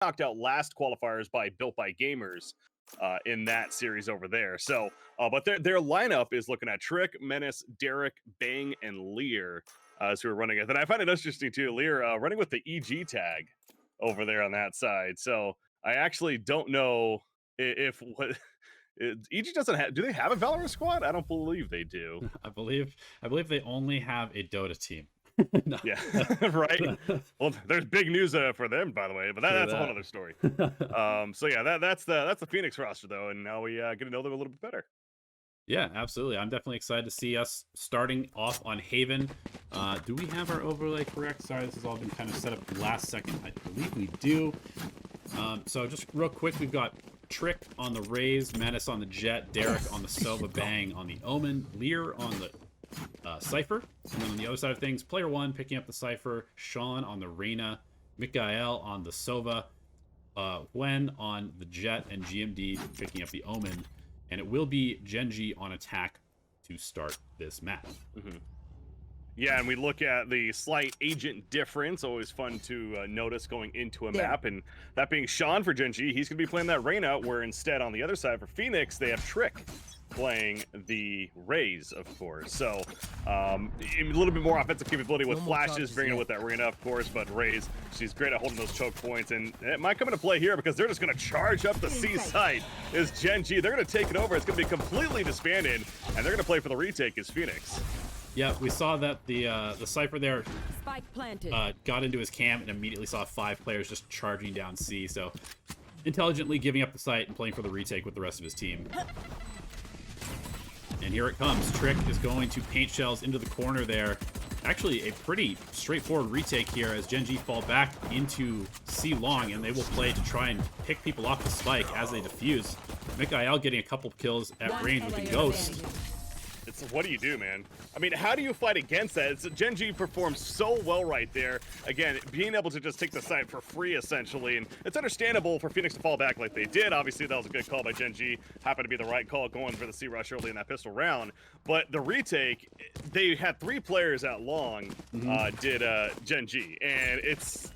knocked out last qualifiers by Built by Gamers in that series over there. So, but their lineup is looking at Trick, Menace, Derrek, Bang, and Lear as who are running it. And I find it interesting too, Lear running with the EG tag over there on that side. So I actually don't know if what EG doesn't have. Do they have a Valorant squad? I don't believe they do. I believe they only have a Dota team. No. Yeah, right. Well, there's big news for them, by the way, but that's a whole other story. So yeah, that's the Phoenix roster though, and now we get to know them a little bit better. Yeah, absolutely. I'm definitely excited to see us starting off on Haven. Do we have our overlay correct? Sorry, this has all been kind of set up last second. I believe we do. So just real quick, we've got Trick on the Raze, Menace on the Jett, Derrek on the Sova, Bang on the Omen, Lear on the Cypher, and then on the other side of things, player 1 picking up the Cypher, Shawn on the Reyna, MkaeL on the Sova, huynh on the Jett, and GMD picking up the Omen. And it will be Gen.G on attack to start this map. Mm-hmm. Yeah, and we look at the slight agent difference. Always fun to notice going into a map. And that being Shawn for Gen.G, he's going to be playing that Reyna, where instead on the other side for Phoenix, they have Trick playing the Raze, of course. So a little bit more offensive capability with flashes, bringing it with that Reyna, of course, but Raze, she's great at holding those choke points, and it might come into play here because they're just going to charge up the C site. Is Gen.G, they're going to take it over. It's going to be completely disbanded, and they're going to play for the retake as Phoenix. Yeah, we saw that the Cypher there got into his camp and immediately saw 5 players just charging down C, so intelligently giving up the site and playing for the retake with the rest of his team. And here it comes. Trick is going to paint shells into the corner there. Actually, a pretty straightforward retake here as Gen.G fall back into C long, and they will play to try and pick people off the spike as they defuse. MkaeL getting a couple kills at range with the Ghost. It's what do you do, man? I mean, how do you fight against that? Gen.G performs so well right there. Again, being able to just take the site for free, essentially, and it's understandable for Phoenix to fall back like they did. Obviously, that was a good call by Gen.G. Happened to be the right call going for the C-Rush early in that pistol round. But the retake, they had 3 players at long, did Gen.G, and it's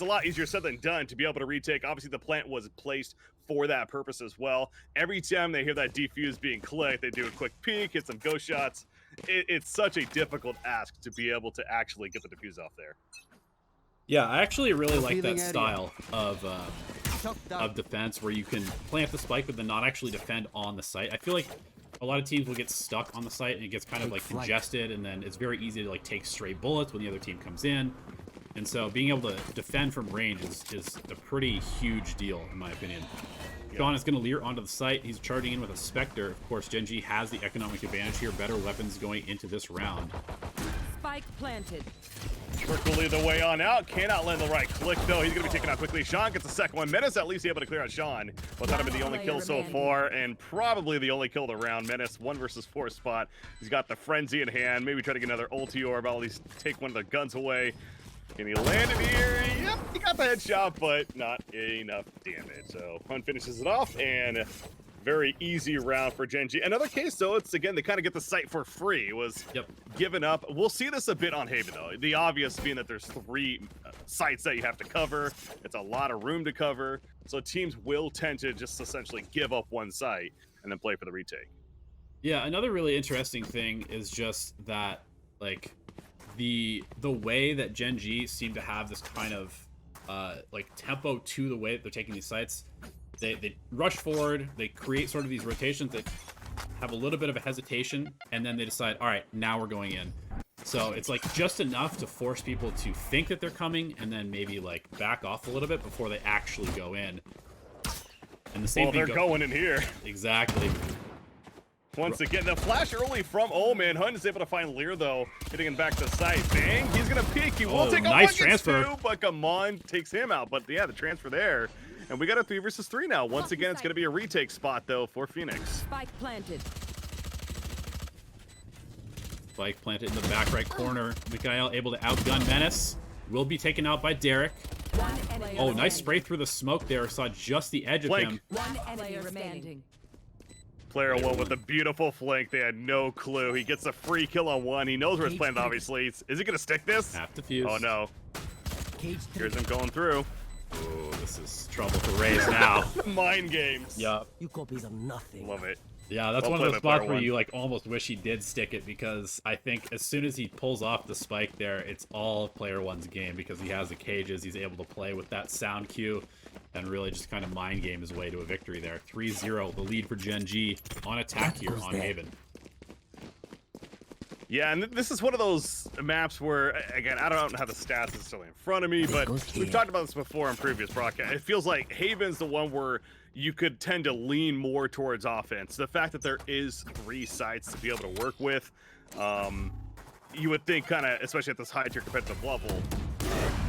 a lot easier said than done to be able to retake. Obviously, the plant was placed for that purpose as well. Every time they hear that defuse being clicked, they do a quick peek, hit some ghost shots. It's such a difficult ask to be able to actually get the defuse off there. Yeah, I actually really like that style of defense where you can plant the spike but then not actually defend on the site. I feel like a lot of teams will get stuck on the site and it gets kind of like congested, and then it's very easy to like take stray bullets when the other team comes in. And so being able to defend from range is a pretty huge deal, in my opinion. Shawn is going to Lear onto the site. He's charging in with a Spectre. Of course, Gen.G has the economic advantage here. Better weapons going into this round. Spike planted. Trick will lead the way on out. Cannot land the right click, though. He's going to be taken out quickly. Shawn gets the second one. Menace at least able to clear out Shawn. But that'll be the only kill so far, and probably the only kill of the round. Menace, 1 versus 4 spot. He's got the Frenzy in hand. Maybe try to get another ulti orb, at least take one of the guns away. Can he land it here? Yep, he got the headshot, but not enough damage. So huynh finishes it off, and very easy round for Gen.G. Another case, though, it's again, they kind of get the site for free. It was given up. We'll see this a bit on Haven, though. The obvious being that there's 3 sites that you have to cover. It's a lot of room to cover. So teams will tend to just essentially give up one site and then play for the retake. Yeah, another really interesting thing is just that, like, the way that Gen.G seem to have this kind of like tempo to the way that they're taking these sites. They rush forward, they create sort of these rotations that have a little bit of a hesitation, and then they decide, all right, now we're going in. So it's like just enough to force people to think that they're coming and then maybe like back off a little bit before they actually go in. And the same thing they're going in here. Exactly. Once again, the flash early from Omen. huynh is able to find Lear, though, hitting him back to sight. Bang, he's going to peek. He will take a nice transfer. 2, but Omen takes him out. But yeah, the transfer there. And we got a 3 versus 3 now. Once again, it's going to be a retake spot, though, for Phoenix. Spike planted. Spike planted in the back right corner. MkaeL able to outgun Menace. Will be taken out by Derrek. Oh, nice spray through the smoke there. Saw just the edge of him. One enemy remaining. Player 1 with a beautiful flank. They had no clue. He gets a free kill on 1. He knows where it's planted, obviously. Is he going to stick this? Half defuse. Oh, no. Here's him going through. Oh, this is trouble for Raze now. Mind games. Yup. You copies are nothing. Love it. Yeah, that's Well one played of those by player spots where one. you like almost wish he did stick it, because I think as soon as he pulls off the spike there, it's all player one's game, because he has the cages, he's able to play with that sound cue and really just kind of mind game his way to a victory there. 3-0, the lead for Gen.G on attack here on Haven. Yeah, and this is one of those maps where, again, I don't have the stats necessarily in front of me, but we've talked about this before in previous broadcasts. It feels like Haven's the one where you could tend to lean more towards offense. The fact that there is 3 sites to be able to work with, you would think kind of, especially at this high tier competitive level,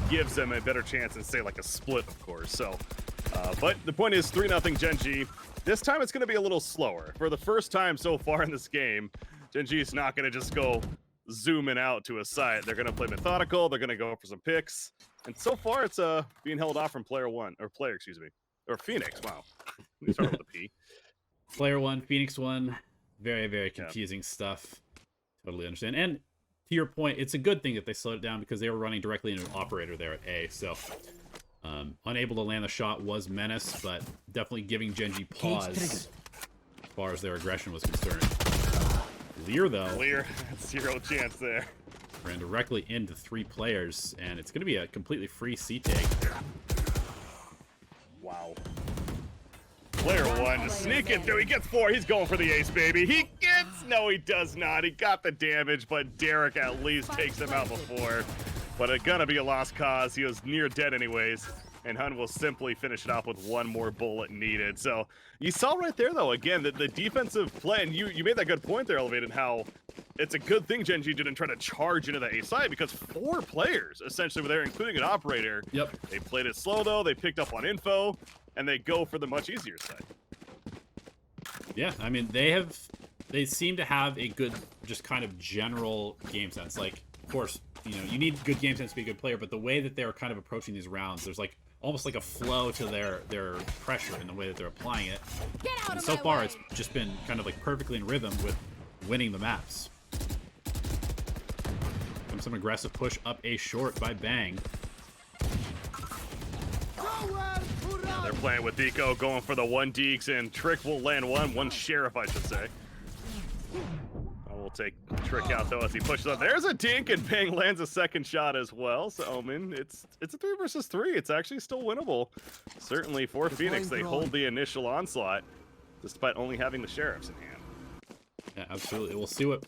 gives them a better chance than, say, like a split, of course. So, but the point is 3-0 Gen.G. This time it's going to be a little slower. For the first time so far in this game, Gen.G is not going to just go zooming out to a site. They're going to play methodical. They're going to go for some picks. And so far, it's being held off from player, excuse me. Or Phoenix, wow. Let me start with a P. Player 1, Phoenix1, very, very confusing stuff. Totally understand. And to your point, it's a good thing that they slowed it down, because they were running directly into an operator there at A. So, unable to land the shot was Menace, but definitely giving Gen.G pause as far as their aggression was concerned. Lear, though. Lear, 0 chance there. Ran directly into 3 players, and it's going to be a completely free C-take. Wow. Player 1 just sneaking through. He gets 4. He's going for the ace, baby. He gets... No, he does not. He got the damage, but Derrek at least takes him out before. But it's going to be a lost cause. He was near dead anyways. And huynh will simply finish it off with 1 more bullet needed. So you saw right there, though, again, the defensive play. And you made that good point there, Elevated, how it's a good thing Gen.G didn't try to charge into the A side, because 4 players essentially were there, including an operator. Yep. They played it slow, though. They picked up on info, and they go for the much easier side. Yeah, I mean, they seem to have a good, just kind of general game sense. Like, of course, you know, you need good game sense to be a good player, but the way that they're kind of approaching these rounds, there's like almost like a flow to their pressure in the way that they're applying it. And so far, it's just been kind of like perfectly in rhythm with winning the maps. Comes some aggressive push up A short by Bang. They're playing with Deco, going for the 1 Deeks, and Trick will land 1 Sheriff, I should say. We'll take Trick out, though, as he pushes up. There's a dink, and Bang lands a 2nd shot as well. So, Omen, it's a 3 versus 3. It's actually still winnable. Certainly for Phoenix, they hold the initial onslaught, despite only having the Sheriffs in hand. Yeah, absolutely. We'll see what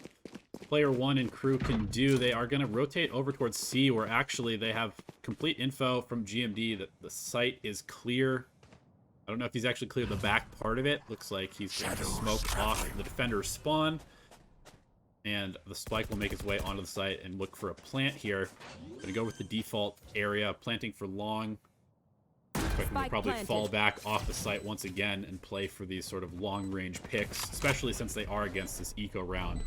player 1 and crew can do. They are going to rotate over towards C, where actually they have complete info from GMD that the site is clear. I don't know if he's actually cleared the back part of it. Looks like he's going to smoke off the defender's spawn. And the spike will make its way onto the site and look for a plant here. Going to go with the default area, planting for long. Expecting to probably fall back off the site once again and play for these sort of long-range picks, especially since they are against this eco round.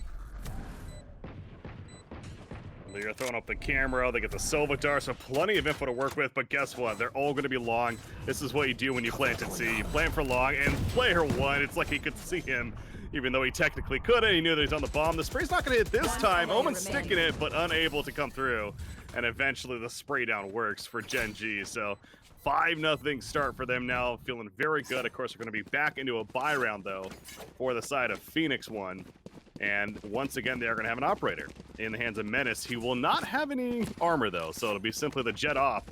They're throwing up the camera. They get the Sova dart, so plenty of info to work with. But guess what? They're all going to be long. This is what you do when you plant at C. You plant for long, and player 1, it's like he could see him, even though he technically couldn't. He knew that he's on the bomb. The spray's not going to hit this time. Omen's sticking it, but unable to come through. And eventually the spray down works for Gen.G. So 5-0 start for them now. Feeling very good. Of course, we're going to be back into a buy round, though, for the side of Phoenix1. And once again, they are going to have an operator in the hands of Menace. He will not have any armor, though, so it'll be simply the Jett off,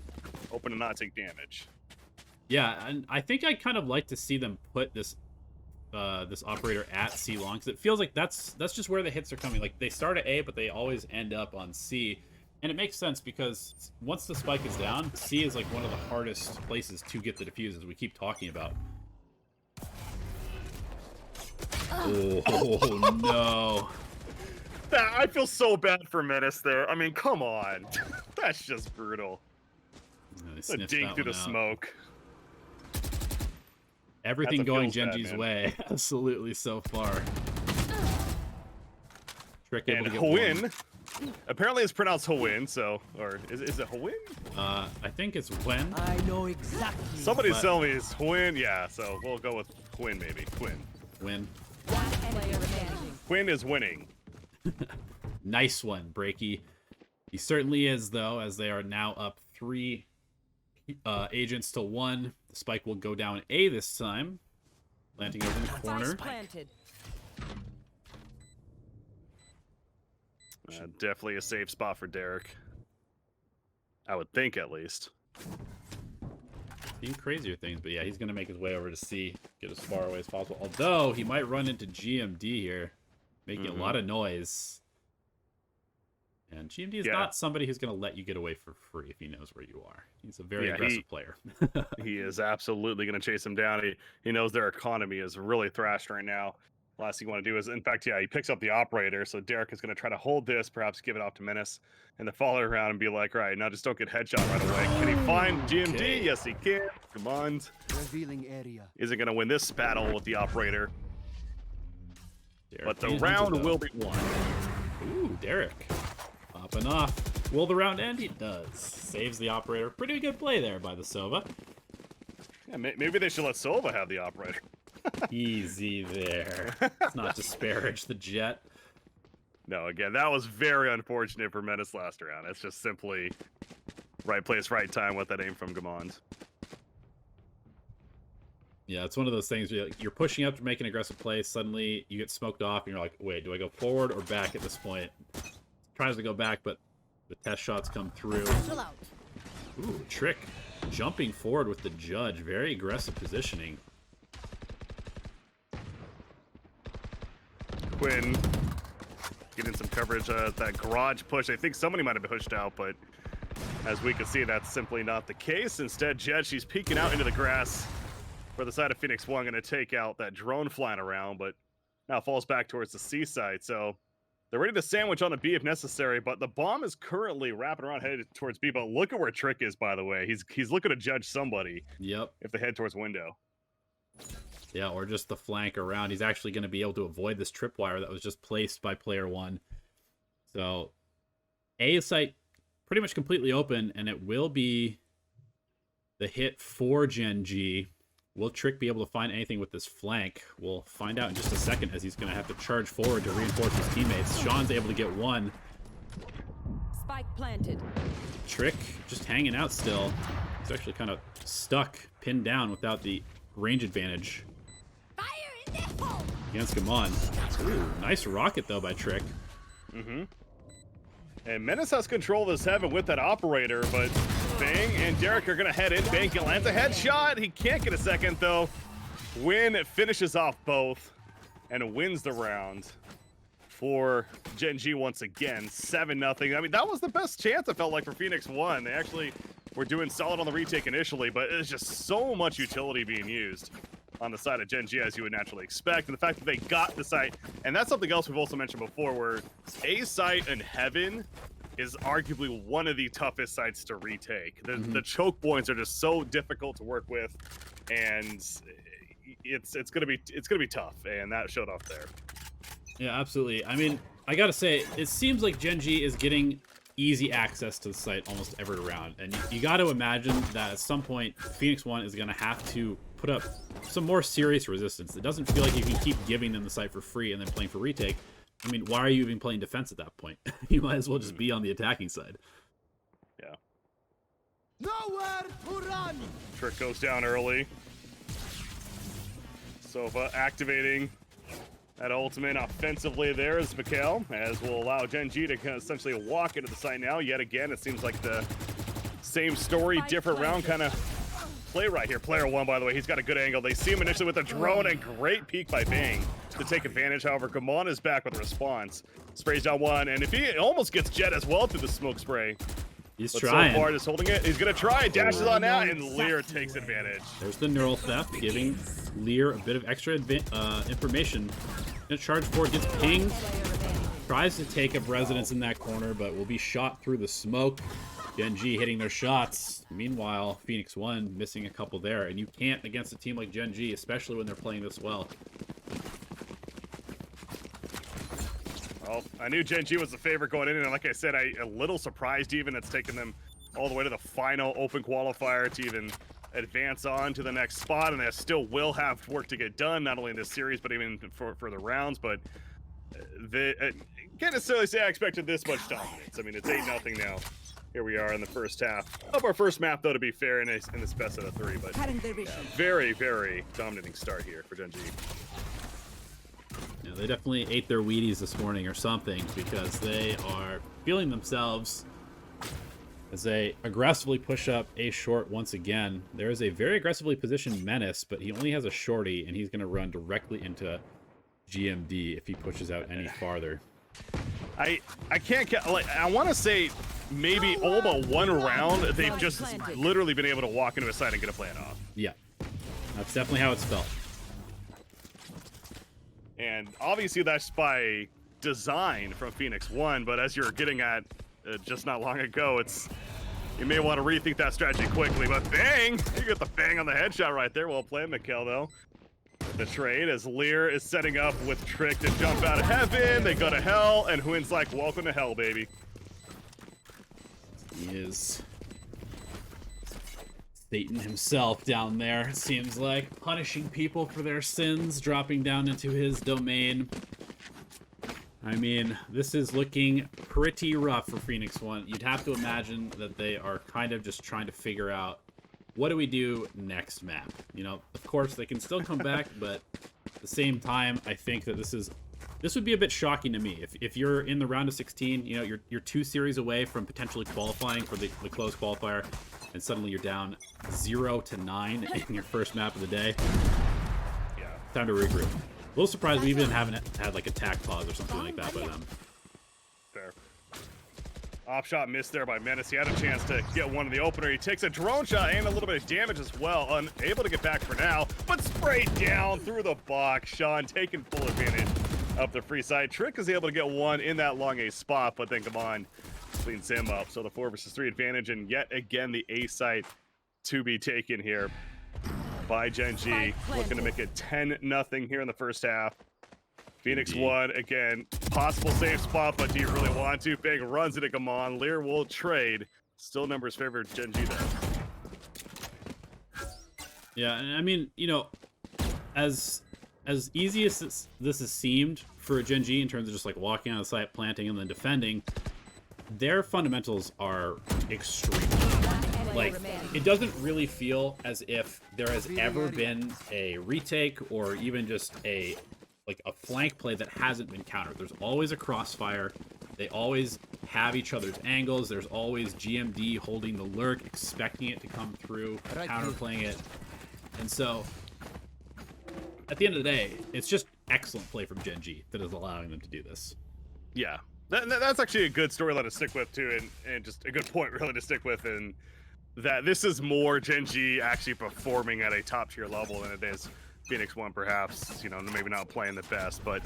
hoping to not take damage. Yeah, and I think I'd kind of like to see them put this this operator at C long, because it feels like that's just where the hits are coming. Like, they start at A, but they always end up on C. And it makes sense, because once the spike is down, C is like one of the hardest places to get the defuse, as we keep talking about. Oh, no. I feel so bad for Menace there. I mean, come on. That's just brutal. A dink through the smoke. Everything going Gen.G's way, absolutely, so far. Trick able to get huynh, apparently it's pronounced huynh, so, or is it huynh? I think it's when. I know exactly. Somebody's telling me it's huynh, yeah, so we'll go with huynh maybe, huynh. Win. Huynh is winning. Nice one, Breaky. He certainly is, though, as they are now up 3 agents to 1. The spike will go down A this time. Planting over in the corner. Spike planted. Definitely a safe spot for Derrek. I would think, at least. Seen crazier things, but yeah, he's going to make his way over to C, get as far away as possible. Although, he might run into GMD here, making a lot of noise. And GMD is not somebody who's going to let you get away for free if he knows where you are. He's a very aggressive player. He is absolutely going to chase him down. He knows their economy is really thrashed right now. Last thing you want to do is, in fact, he picks up the operator. So Derrek is going to try to hold this, perhaps give it off to Menace, and then follow around and be like, all right, now just don't get headshot right away. Can he find GMD? Okay. Yes, he can. Come on. Revealing area. Isn't going to win this battle with the operator. Derrek but the round will be won. Ooh, Derrek. Popping off. Will the round end? He does. Saves the operator. Pretty good play there by the Sova. Yeah, maybe they should let Sova have the operator. Easy there. Let's not disparage the Jett. No, again, that was very unfortunate for Menace last round. It's just simply right place, right time with that aim from Gamond. Yeah, it's one of those things where you're pushing up to make an aggressive play. Suddenly, you get smoked off, and you're like, wait, do I go forward or back at this point? Tries to go back, but the test shots come through. Ooh, Trick jumping forward with the Judge. Very aggressive positioning. Quinn getting some coverage that garage push. I think somebody might have been pushed out, but as we can see, that's simply not the case. Instead, Jett, she's peeking out into the grass for the side of Phoenix1, going to take out that drone flying around, but now falls back towards the C side. So they're ready to sandwich on a B if necessary, but the bomb is currently wrapping around headed towards B. But look at where Trick is, by the way. He's looking to judge somebody. Yep. If they head towards window. Yeah, or just the flank around. He's actually going to be able to avoid this tripwire that was just placed by player 1. So, A site pretty much completely open, and it will be the hit for Gen.G. Will Trick be able to find anything with this flank? We'll find out in just a second, as he's going to have to charge forward to reinforce his teammates. Shawn's able to get 1. Spike planted. Trick just hanging out still. He's actually kind of stuck, pinned down without the range advantage. Fire in the hole! Against Gamond. Ooh, nice rocket, though, by Trick. And Menace has control of this heaven with that operator, but Bang and Derrek are going to head in. Bang lands a headshot. He can't get a second, though. Win finishes off both and wins the round for Gen.G once again. 7-0. I mean, that was the best chance, it felt like, for Phoenix1. They actually were doing solid on the retake initially, but it's just so much utility being used on the side of Gen.G, as you would naturally expect. And the fact that they got the site, and that's something else we've also mentioned before, where A site in heaven is arguably one of the toughest sites to retake. The choke points are just so difficult to work with, and it's gonna be tough, and that showed off there. Yeah, absolutely. I mean, I gotta say, it seems like Gen.G is getting easy access to the site almost every round, and you got to imagine that at some point Phoenix1 is going to have to put up some more serious resistance. It doesn't feel like you can keep giving them the site for free and then playing for retake. I mean, why are you even playing defense at that point? You might as well just be on the attacking side. Yeah. Nowhere to run. Trick goes down early. Sova activating that ultimate offensively there is MkaeL, as will allow Gen.G to kind of essentially walk into the site now. Yet again, it seems like the same story, different round kind of play right here. Player 1, by the way, he's got a good angle. They see him initially with a drone, and great peek by Bang to take advantage. However, Gamon is back with a response. Sprays down 1, and if he almost gets Jett as well through the smoke spray. He's but trying. So far, just holding it. He's going to try. Dashes on out, and Lear takes advantage. There's the neural theft, giving Lear a bit of extra information. Gonna charge forward, gets pinged. Tries to take up residence in that corner, but will be shot through the smoke. Gen.G hitting their shots. Meanwhile, Phoenix1 missing a couple there, and you can't against a team like Gen.G, especially when they're playing this well. Well, I knew Gen.G was the favorite going in, and like I said, a little surprised even it's taken them all the way to the final open qualifier to even advance on to the next spot, and they still will have work to get done, not only in this series, but even for the rounds. But they can't necessarily say I expected this much dominance. I mean, it's 8-0 now Here we are in the first half of our first map, though, to be fair, in this best out of 3. But yeah, very, very dominating start here for Gen.G. Yeah, they definitely ate their Wheaties this morning or something, because they are feeling themselves as they aggressively push up A short once again. There is a very aggressively positioned Menace, but he only has a shorty, and he's going to run directly into GMD if he pushes out any farther. I can't, like, I want to say maybe all but one round, they've just literally been able to walk into a site and get a plan off. Yeah, that's definitely how it's felt. And obviously that's by design from Phoenix1, but as you're getting at just not long ago, you may want to rethink that strategy quickly. But bang! You get the bang on the headshot right there. Well played, MkaeL, though. The trade as Lear is setting up with Trick to jump out of heaven. They go to hell, and huyhn's like, welcome to hell, baby. He is Satan himself down there, it seems like, punishing people for their sins, dropping down into his domain. I mean, this is looking pretty rough for Phoenix1. You'd have to imagine that they are kind of just trying to figure out, what do we do next map? You know, of course, they can still come back, but at the same time, I think that this would be a bit shocking to me. If you're in the round of 16, you know, you're 2 series away from potentially qualifying for the closed qualifier, and suddenly you're down 0-9 in your first map of the day. Yeah. Time to regroup. A little surprised we even haven't had like a tack pause or something like that by them. Fair. Off shot missed there by Menace. He had a chance to get one in the opener. He takes a drone shot and a little bit of damage as well. Unable to get back for now, but sprayed down through the box. Shawn taking full advantage of the free side. Trick is able to get one in that long A spot, but then come on, cleans him up. So the 4 versus 3 advantage, and yet again the A site to be taken here by Gen.G, looking to make it 10-0 here in the first half. Phoenix1, again, possible safe spot, but do you really want to? Bang runs into come on. Lear will trade. Still numbers favor Gen.G though. Yeah, and I mean, you know, as easy as this has seemed for Gen.G in terms of just like walking on the site, planting, and then defending, their fundamentals are extreme. Like, it doesn't really feel as if there has ever been a retake or even just a flank play that hasn't been countered. There's always a crossfire. They always have each other's angles. There's always GMD holding the lurk, expecting it to come through, counterplaying it. And so, at the end of the day, it's just excellent play from Gen.G that is allowing them to do this. Yeah, that's actually a good storyline to stick with too, and just a good point really to stick with, and that this is more Gen.G actually performing at a top tier level than it is Phoenix1, perhaps. You know, maybe not playing the best, but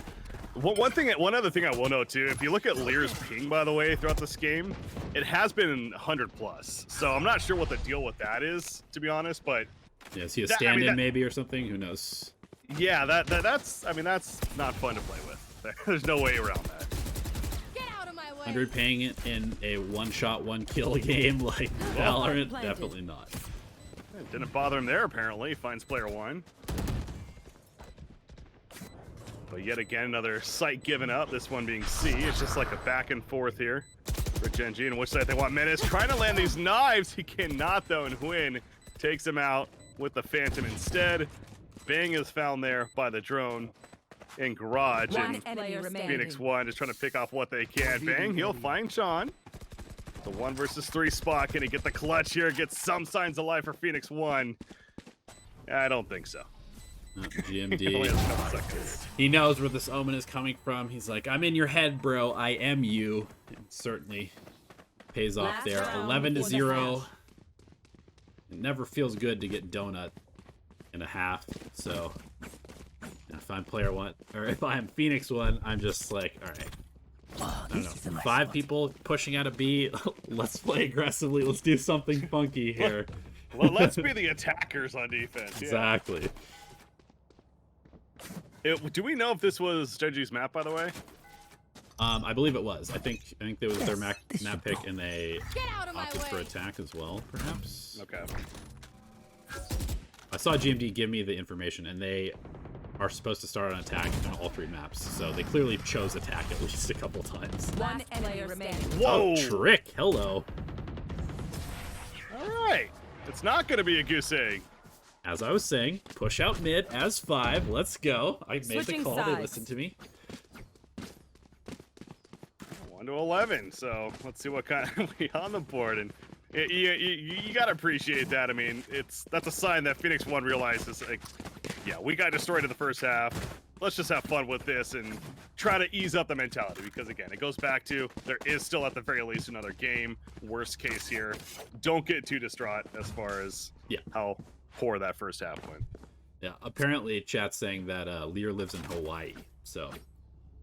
one other thing I will note too, if you look at Lear's ping, by the way, throughout this game, it has been 100+. So I'm not sure what the deal with that is, to be honest, but yeah, is he a stand-in maybe or something? Who knows? Yeah, that's I mean, that's not fun to play with. There's no way around that. 100 paying it in a one-shot, one-kill game like Valorant? Definitely not. It didn't bother him there, apparently. Finds player 1. But yet again, another site given up, this one being C. It's just like a back and forth here for Gen.G. And which side they want. Menace trying to land these knives. He cannot, though, and huynh takes him out with the Phantom instead. Bang is found there by the drone in garage, and Phoenix1 just trying to pick off what they can. Bang, he'll find Shawn. The 1 versus 3 spot. Can he get the clutch here? Get some signs of life for Phoenix1? I don't think so. GMD. He knows where this Omen is coming from. He's like, I'm in your head, bro. I am you. It certainly pays off there. 11-0. It never feels good to get donut in a half. So if I'm player 1, or if I'm Phoenix1, I'm just like, all right. I don't know. 5 people pushing out a B. Let's play aggressively. Let's do something funky here. Well, let's be the attackers on defense. Yeah. Exactly. Do we know if this was Gen.G's map, by the way? I believe it was. I think it was their map pick, and they opted for attack as well, perhaps. Okay. I saw GMD give me the information, and they are supposed to start on attack on all 3 maps, so they clearly chose attack at least a couple times. One enemy remaining. Whoa! Oh, Trick! Hello. right. It's not going to be a goose egg. As I was saying, push out mid as 5. Let's go. I made Switching the call. sides. They listened to me. 1 to 11. So let's see what kind of we on the board. And you got to appreciate that. I mean, that's a sign that Phoenix1 realizes, like, yeah, we got destroyed in the first half. Let's just have fun with this and try to ease up the mentality, because again, it goes back to there is still at the very least another game. Worst case here, don't get too distraught as far as how poor that first half went. Yeah, apparently chat's saying that Lear lives in Hawaii, so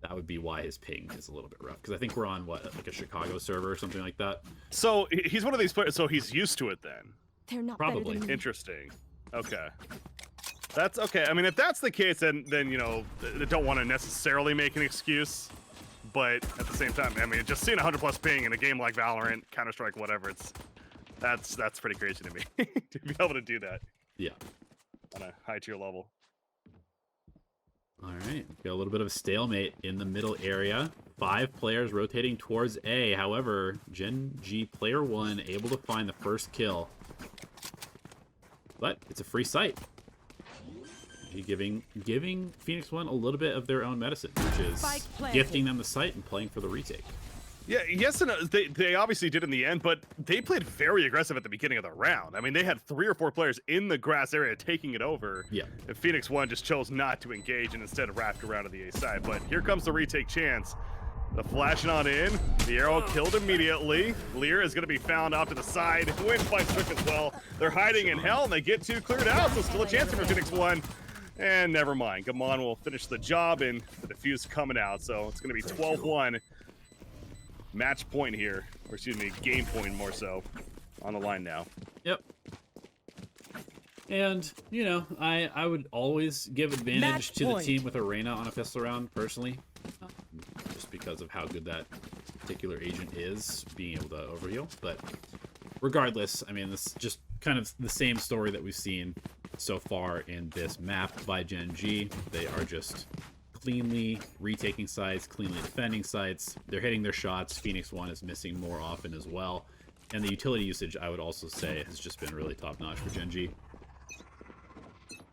that would be why his ping is a little bit rough. Because I think we're on, what, like a Chicago server or something like that? So he's one of these players, so he's used to it then. They're not Probably. better than me. Interesting. Okay. That's okay. I mean, if that's the case, then you know, they don't want to necessarily make an excuse. But at the same time, I mean, just seeing 100+ ping in a game like Valorant, Counter-Strike, whatever, that's pretty crazy to me to be able to do that. Yeah. On a high tier level. All right, got a little bit of a stalemate in the middle area. 5 players rotating towards A. However, Gen.G player 1 able to find the first kill. But it's a free site. Giving Phoenix1 a little bit of their own medicine, which is gifting them the site and playing for the retake. Yeah, yes and no. They obviously did in the end, but they played very aggressive at the beginning of the round. I mean, they had 3 or 4 players in the grass area taking it over. Yeah. And Phoenix1 just chose not to engage and instead wrapped around to the A side. But here comes the retake chance. The flashing on in. The arrow killed immediately. Lear is going to be found off to the side. Wins by Strick as well. They're hiding in hell, and they get 2 cleared out, so still a chance for Phoenix1. And never mind. Gamon will finish the job, and the defuse coming out. So it's going to be 12-1. Match point here. Or excuse me, game point more so. On the line now. Yep. And, you know, I would always give advantage to the team with a Reyna on a pistol round, personally. Just because of how good that particular agent is, being able to overheal. But regardless, I mean, this is just kind of the same story that we've seen so far in this map by Gen.G. They are just cleanly retaking sites, cleanly defending sites. They're hitting their shots. Phoenix1 is missing more often as well. And the utility usage, I would also say, has just been really top-notch for Gen.G.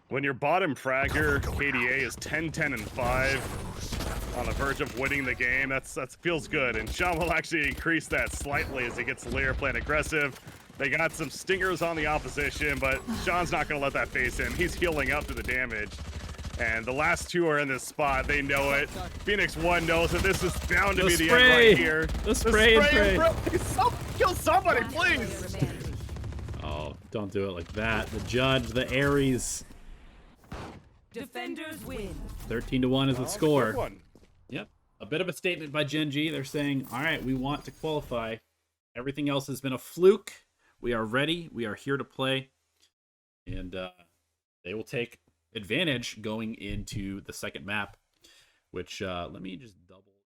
When your bottom fragger, KDA, is 10-10-5, on the verge of winning the game, that feels good. And Shawn will actually increase that slightly as he gets Lear playing aggressive. They got some stingers on the opposition, but Shawn's not going to let that phase him. He's healing up to the damage. And the last 2 are in this spot. They know it. Phoenix1 knows that this is bound to be the end right here. The spray and pray. Kill somebody, please. Oh, don't do it like that. The judge, the Ares. Defenders win. 13-1 is the score. Good one. Yep. A bit of a statement by Gen.G. They're saying, all right, we want to qualify. Everything else has been a fluke. We are ready. We are here to play. And they will take advantage going into the second map, which let me just double